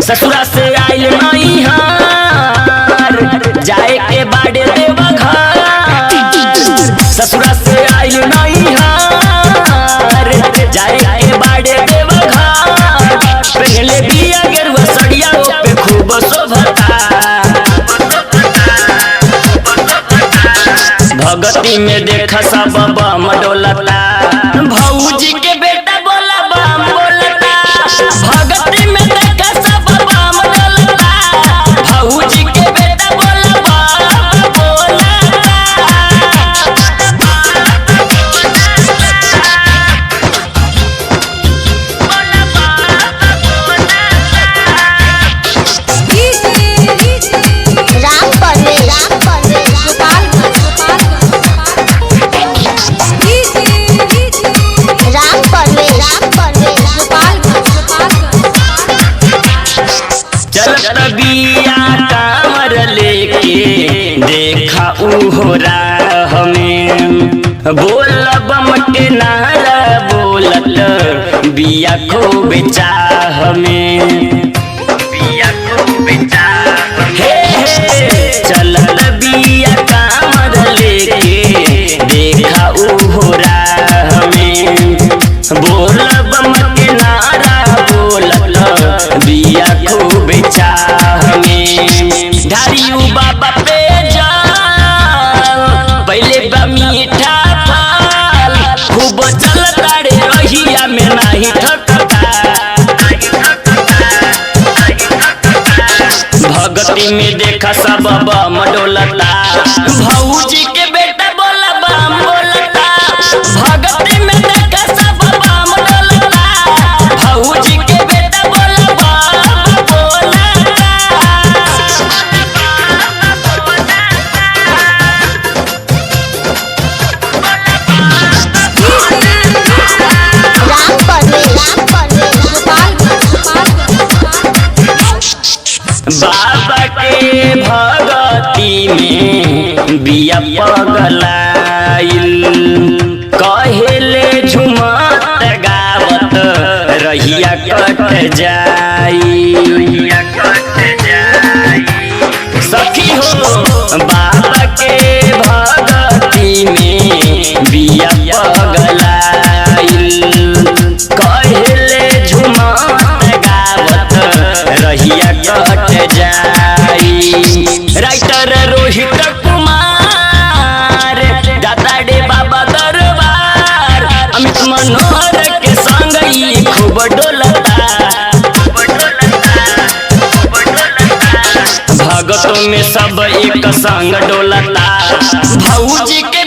ससुरा से आइल नैहर जाए के बाड़े देवघर। ससुरा से आइल नैहर जाए के बाड़े देवघर। पहले बिया गेरुआ सड़िया पे खूब शोभता। भगती में देखा सब बम डोलता। भौजी के बेटा बोला बम बोलता। भगती में देखा सब बम डोलता। भौजी के बेटा बोला बम बोलता। चलत बिया कांवर लेके देखा उहो राह में। बोल बम के नारा बोलत बिया खूब चाह में। बिया खूब चाह हे चलत बिया कांवर लेके देखा उहो राह में। बोल बम के नारा बोलत बिया खूब चाह में। धारियू बाबा पे जा पहले बा मीठा फल। खूब चलता रे रहिया में नाही थकता। भगती में देखा सब बम डोलता। भौजी के बेटा बोला बम बोलता। भगती में देखा सब बम डोलता। भौजी के बेटा बोला बम बोलता। बाबा के भगती में बिया पगलाइल। कहेले झुमत गावत रहिया कट जाई। सखी हो बाबा के भगती में बिया पगलाइल। कहेले झुमत गावत रहिया कट जाई। राइटर रोहित कुमार दादा डे बाबा दरबार। अमित मनोहर के संग ई खूब डोलता। भगतों में सब एक संग डोलता। भौजी के